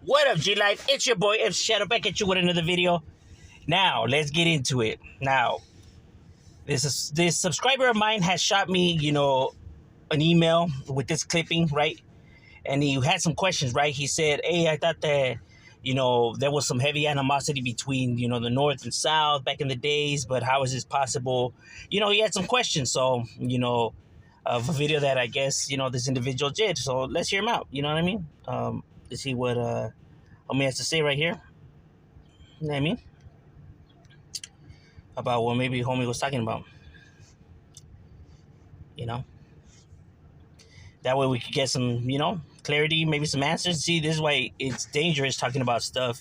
What up, G-Life? It's your boy, F Shadow, back at you with another video. Now, let's get into it. Now, this subscriber of mine has shot me, an email with this clipping, right? And he had some questions, right? He said, hey, I thought that, there was some heavy animosity between, the North and South back in the days, but how is this possible? He had some questions, so, of a video that I guess, this individual did. So let's hear him out, you know what I mean? Let's see what homie has to say right here. You know what I mean? About what maybe homie was talking about. That way we could get some, clarity, maybe some answers. See, this is why it's dangerous talking about stuff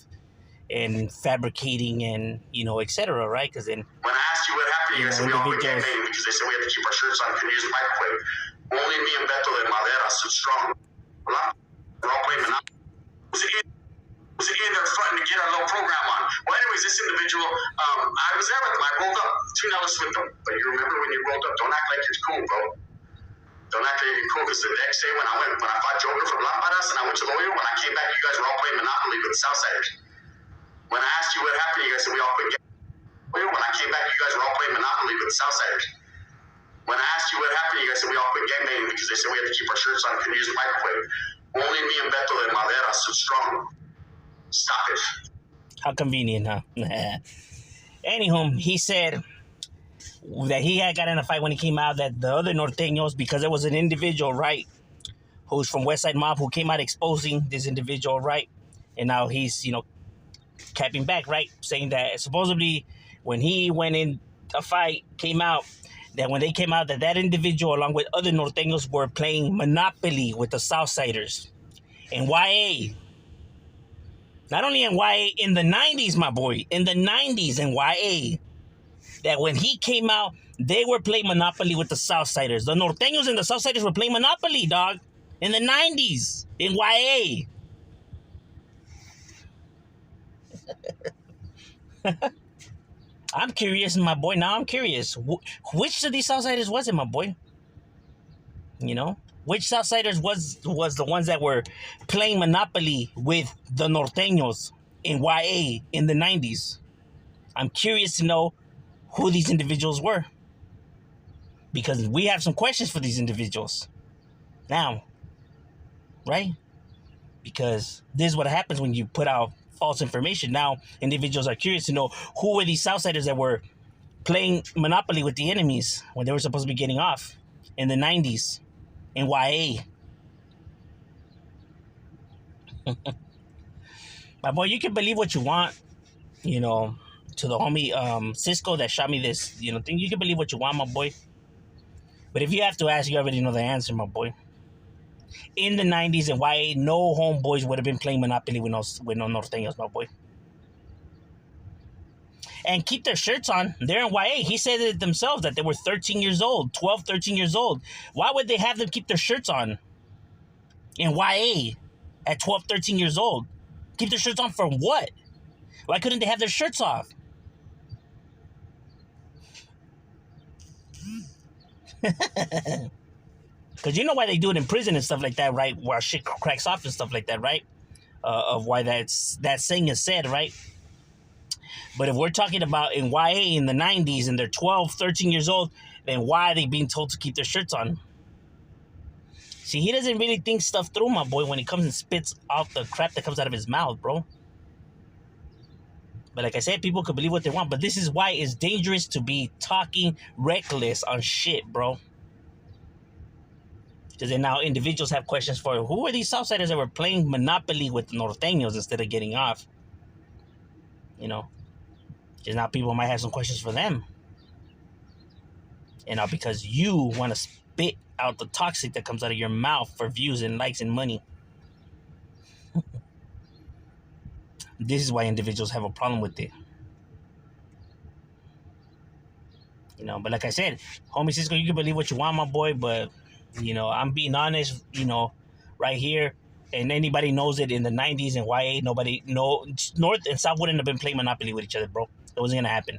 and fabricating and, etc., right? Because then... When I asked you what happened, you guys said we all quit campaigning because they said we had to keep our shirts on, couldn't use the microwave. Only me and Beto de Madera stood strong. We're all playing Monopoly. Was in there fronting to get our little program on. Well, anyways, this individual, I was there with him. I rolled up $2 with them. But you remember when you rolled up, don't act like it's cool, bro. Don't act like you're cool, because the next day when I fought Joker from Lamparas and I went to Lawyer, when I came back, you guys were all playing Monopoly with the Southsiders. When I asked you what happened, you guys said we all quit Lawyer. When I came back, you guys were all playing Monopoly with the Southsiders. When I asked you what happened, you guys said we all quit gangbanging because they said we had to keep our shirts on, couldn't use the microwave. Only me and Beto de Madera stood strong. Stop it. How convenient, huh? Anywho, he said that he had got in a fight when he came out, that the other Norteños, because there was an individual, right, who's from West Side Mob, who came out exposing this individual, right? And now he's, capping back, right? Saying that supposedly when he went in a fight, came out, that when they came out, that individual, along with other Norteños, were playing Monopoly with the Southsiders. And YA. Not only in YA, in the 90s, my boy. In the 90s in YA. That when he came out, they were playing Monopoly with the Southsiders. The Norteños and the Southsiders were playing Monopoly, dog. In the 90s. In YA. I'm curious, my boy. Now I'm curious. Which of these Southsiders was it, my boy? Which Southsiders was the ones that were playing Monopoly with the Norteños in YA in the 90s? I'm curious to know who these individuals were. Because we have some questions for these individuals. Now. Right? Because this is what happens when you put out false information. Now, individuals are curious to know who were these Southsiders that were playing Monopoly with the enemies when they were supposed to be getting off in the 90s. In YA. My boy, you can believe what you want, to the homie Cisco that shot me this, thing. You can believe what you want, my boy. But if you have to ask, you already know the answer, my boy. In the 90s in YA, no homeboys would have been playing Monopoly with no Norteños, my boy. And keep their shirts on. They're in YA. He said it themselves that they were 13 years old, 12, 13 years old. Why would they have them keep their shirts on in YA at 12, 13 years old? Keep their shirts on for what? Why couldn't they have their shirts off? Because you know why they do it in prison and stuff like that, right? Where shit cracks off and stuff like that, right? Of why that saying is said, right? But if we're talking about in YA in the 90s and they're 12, 13 years old, then why are they being told to keep their shirts on? See, he doesn't really think stuff through, my boy, when he comes and spits out the crap that comes out of his mouth, bro. But like I said, people could believe what they want. But this is why it's dangerous to be talking reckless on shit, bro. Because then now individuals have questions for who are these Southsiders that were playing Monopoly with the Norteños instead of getting off? Because now people might have some questions for them. And now because you want to spit out the toxic that comes out of your mouth for views and likes and money. This is why individuals have a problem with it. But like I said, homie Cisco, you can believe what you want, my boy, but, I'm being honest, right here. And anybody knows it in the 90s and YA, North and South wouldn't have been playing Monopoly with each other, bro. It wasn't going to happen.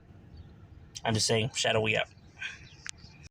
I'm just saying, Shadow, we out.